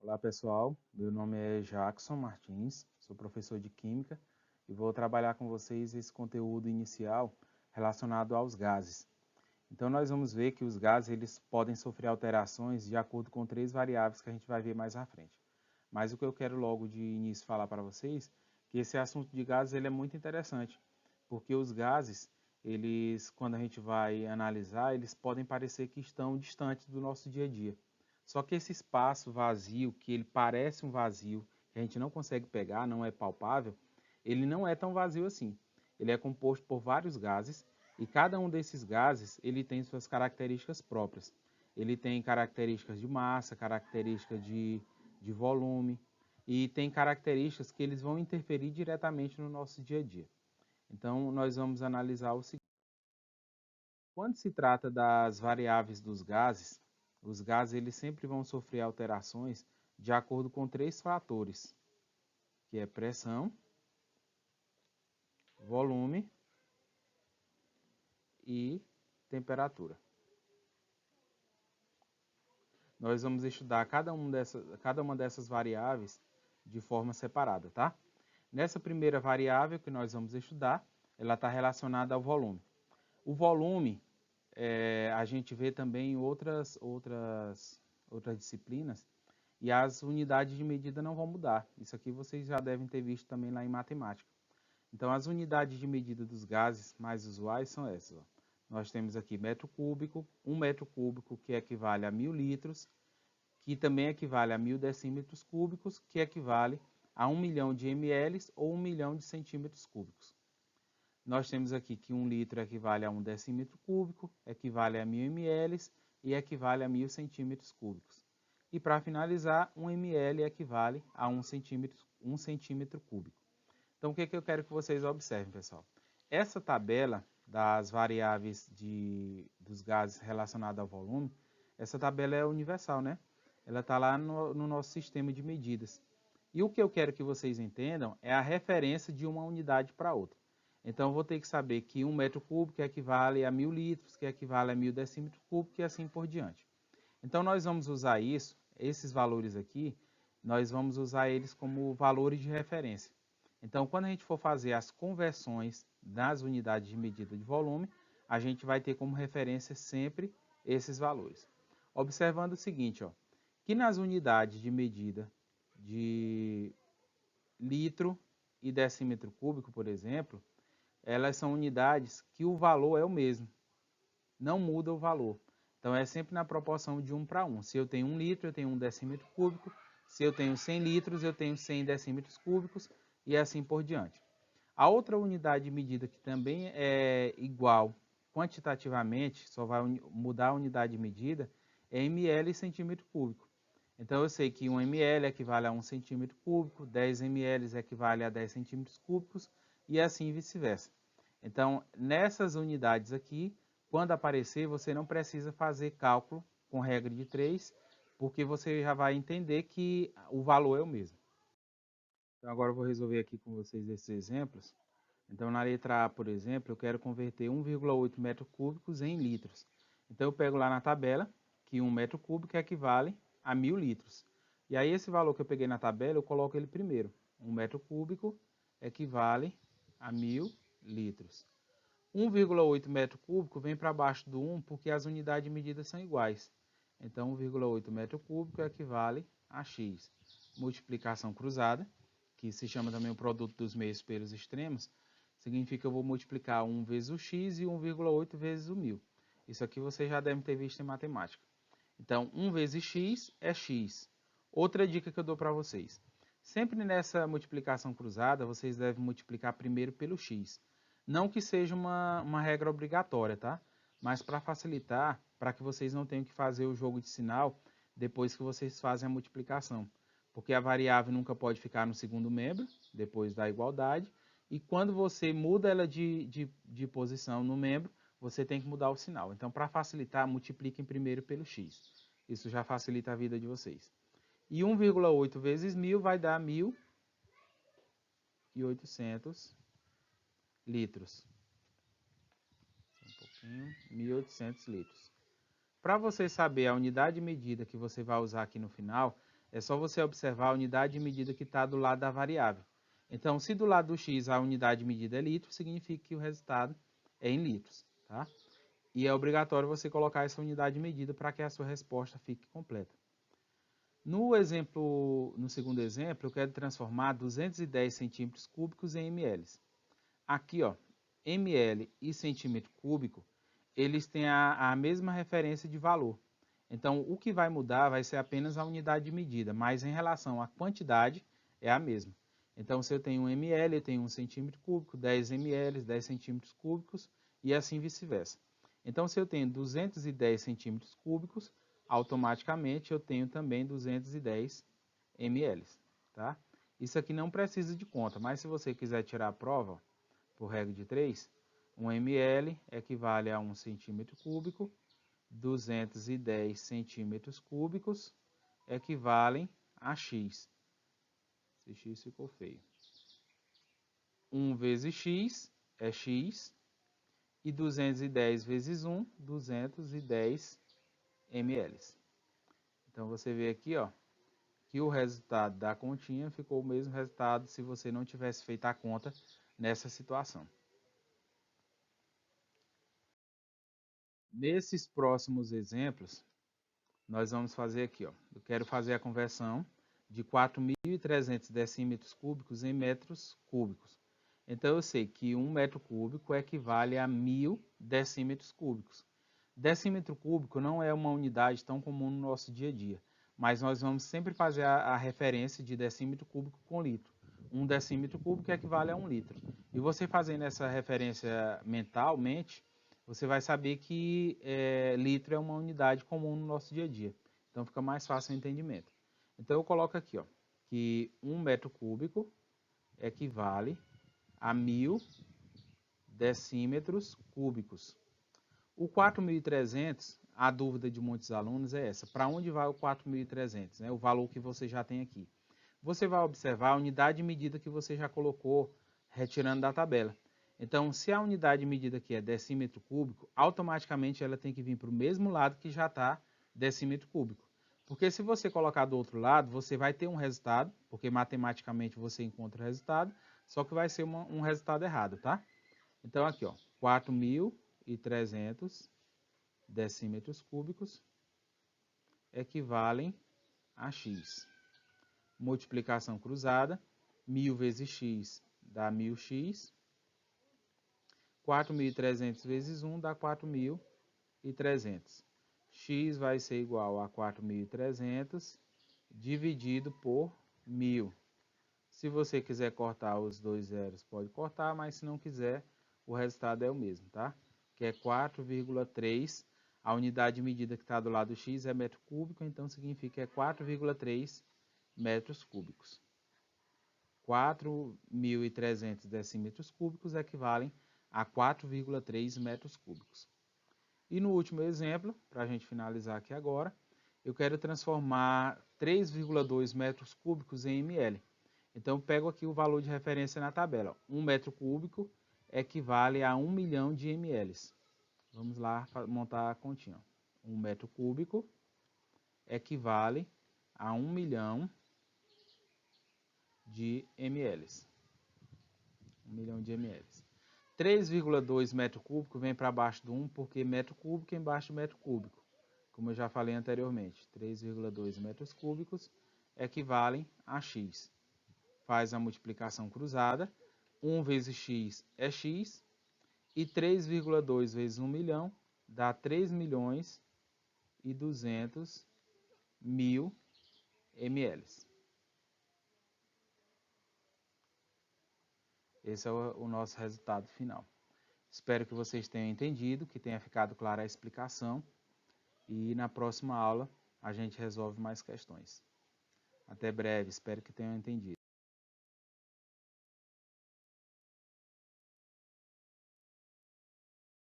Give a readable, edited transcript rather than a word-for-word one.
Olá pessoal, meu nome é Jackson Martins, sou professor de Química e vou trabalhar com vocês esse conteúdo inicial relacionado aos gases. Então nós vamos ver que os gases eles podem sofrer alterações de acordo com três variáveis que a gente vai ver mais à frente. Mas o que eu quero logo de início falar para vocês, que esse assunto de gases ele é muito interessante, porque os gases, eles, quando a gente vai analisar, eles podem parecer que estão distantes do nosso dia a dia. Só que esse espaço vazio, que ele parece um vazio, que a gente não consegue pegar, não é palpável, ele não é tão vazio assim. Ele é composto por vários gases e cada um desses gases ele tem suas características próprias. Ele tem características de massa, características de volume e tem características que eles vão interferir diretamente no nosso dia a dia. Então, nós vamos analisar o seguinte. Quando se trata das variáveis dos gases, os gases eles sempre vão sofrer alterações de acordo com três fatores, que é pressão, volume e temperatura. Nós vamos estudar cada uma dessas variáveis de forma separada, tá? Nessa primeira variável que nós vamos estudar, ela está relacionada ao volume. O volume, a gente vê também em outras disciplinas, e as unidades de medida não vão mudar. Isso aqui vocês já devem ter visto também lá em matemática. Então, as unidades de medida dos gases mais usuais são essas. Ó. Nós temos aqui metro cúbico, 1 metro cúbico que equivale a 1000 litros, que também equivale a 1000 decímetros cúbicos, que equivale a 1 milhão de ml ou 1 milhão de centímetros cúbicos. Nós temos aqui que 1 litro equivale a 1 decímetro cúbico, equivale a 1000 ml e equivale a 1000 centímetros cúbicos. E para finalizar, 1 ml equivale a 1 centímetro cúbico. Então, o que eu quero que vocês observem, pessoal? Essa tabela das variáveis dos gases relacionadas ao volume, essa tabela é universal, né? Ela está lá no nosso sistema de medidas. E o que eu quero que vocês entendam é a referência de uma unidade para outra. Então, eu vou ter que saber que 1 metro cúbico equivale a 1000 litros, que equivale a 1000 decímetros cúbicos e assim por diante. Então, nós vamos usar isso, esses valores aqui, nós vamos usar eles como valores de referência. Então, quando a gente for fazer as conversões das unidades de medida de volume, a gente vai ter como referência sempre esses valores. Observando o seguinte, ó, que nas unidades de medida de litro e decímetro cúbico, por exemplo, elas são unidades que o valor é o mesmo, não muda o valor. Então é sempre na proporção de 1 para 1. Se eu tenho 1 litro, eu tenho 1 decímetro cúbico. Se eu tenho 100 litros, eu tenho 100 decímetros cúbicos e assim por diante. A outra unidade de medida que também é igual quantitativamente, só vai mudar a unidade de medida, é ml e centímetro cúbico. Então eu sei que 1 ml equivale a 1 centímetro cúbico, 10 ml equivale a 10 centímetros cúbicos e assim vice-versa. Então, nessas unidades aqui, quando aparecer, você não precisa fazer cálculo com regra de 3, porque você já vai entender que o valor é o mesmo. Então, agora eu vou resolver aqui com vocês esses exemplos. Então, na letra A, por exemplo, eu quero converter 1,8 metros cúbicos em litros. Então, eu pego lá na tabela que 1 metro cúbico equivale a 1000 litros. E aí, esse valor que eu peguei na tabela, eu coloco ele primeiro. 1 metro cúbico equivale a 1000 litros. 1,8 metro cúbico vem para baixo do 1 porque as unidades de medida são iguais. Então, 1,8 metro cúbico equivale a x. Multiplicação cruzada, que se chama também o produto dos meios pelos extremos, significa que eu vou multiplicar 1 vezes o x e 1,8 vezes o 1000. Isso aqui você já deve ter visto em matemática. Então, 1 vezes x é x. Outra dica que eu dou para vocês. Sempre nessa multiplicação cruzada, vocês devem multiplicar primeiro pelo x. Não que seja uma regra obrigatória, tá? Mas para facilitar, para que vocês não tenham que fazer o jogo de sinal depois que vocês fazem a multiplicação. Porque a variável nunca pode ficar no segundo membro, depois da igualdade. E quando você muda ela de posição no membro, você tem que mudar o sinal. Então, para facilitar, multipliquem primeiro pelo x. Isso já facilita a vida de vocês. E 1,8 vezes 1000 vai dar 1.800 litros. Um pouquinho, 1.800 litros. Para você saber a unidade de medida que você vai usar aqui no final, É só você observar a unidade de medida que está do lado da variável. Então, se do lado do x a unidade de medida é litro, significa que o resultado é em litros, tá? E é obrigatório você colocar essa unidade de medida para que a sua resposta fique completa. No segundo exemplo, eu quero transformar 210 centímetros cúbicos em ml. Aqui, ó, ml e centímetro cúbico, eles têm a mesma referência de valor. Então, o que vai mudar vai ser apenas a unidade de medida, mas em relação à quantidade, é a mesma. Então, se eu tenho 1 ml, eu tenho 1 centímetro cúbico, 10 ml, 10 centímetros cúbicos, e assim vice-versa. Então, se eu tenho 210 centímetros cúbicos, automaticamente eu tenho também 210 ml, tá? Isso aqui não precisa de conta, mas se você quiser tirar a prova, por regra de 3, 1 ml equivale a 1 centímetro cúbico, 210 centímetros cúbicos equivalem a x. Esse x ficou feio. 1 vezes x é x, e 210 vezes 1, 210 ml. Então, você vê aqui, ó, que o resultado da continha ficou o mesmo resultado se você não tivesse feito a conta nessa situação. Nesses próximos exemplos, nós vamos fazer aqui, ó. Eu quero fazer a conversão de 4.300 decímetros cúbicos em metros cúbicos. Então, eu sei que 1 metro cúbico equivale a 1.000 decímetros cúbicos. Decímetro cúbico não é uma unidade tão comum no nosso dia a dia, mas nós vamos sempre fazer a referência de decímetro cúbico com litro. 1 decímetro cúbico equivale a 1 litro. E você fazendo essa referência mentalmente, você vai saber que litro é uma unidade comum no nosso dia a dia. Então fica mais fácil o entendimento. Então eu coloco aqui, ó, que 1 metro cúbico equivale a 1.000 decímetros cúbicos. O 4.300, a dúvida de muitos alunos é essa: para onde vai o 4.300? Né? O valor que você já tem aqui. Você vai observar a unidade de medida que você já colocou retirando da tabela. Então, se a unidade de medida aqui é decímetro cúbico, automaticamente ela tem que vir para o mesmo lado que já está decímetro cúbico. Porque se você colocar do outro lado, você vai ter um resultado, porque matematicamente você encontra o resultado, só que vai ser um resultado errado, tá? Então, aqui, ó, 4.300 decímetros cúbicos equivalem a x. Multiplicação cruzada, 1.000 vezes x dá 1.000x, 4.300 vezes 1 dá 4.300. X vai ser igual a 4.300 dividido por 1.000. Se você quiser cortar os dois zeros, pode cortar, mas se não quiser, o resultado é o mesmo, tá? Que é 4,3. A unidade de medida que está do lado do x é metro cúbico, então significa que é 4,3 metros cúbicos. 4.300 decímetros cúbicos equivalem a 4,3 metros cúbicos. E no último exemplo, para a gente finalizar aqui agora, eu quero transformar 3,2 metros cúbicos em ml. Então, eu pego aqui o valor de referência na tabela. 1 metro cúbico equivale a 1 milhão de ml. Vamos lá montar a continha. 1 metro cúbico equivale a 1 milhão de ml. 1 milhão de ml. 3,2 metro cúbico vem para baixo do 1 porque metro cúbico é embaixo do metro cúbico. Como eu já falei anteriormente, 3,2 metros cúbicos equivalem a x. Faz a multiplicação cruzada. 1 vezes x é x. E 3,2 vezes 1 milhão dá 3 milhões e 200 mil ml. Esse é o nosso resultado final. Espero que vocês tenham entendido, que tenha ficado clara a explicação. E na próxima aula a gente resolve mais questões. Até breve, espero que tenham entendido.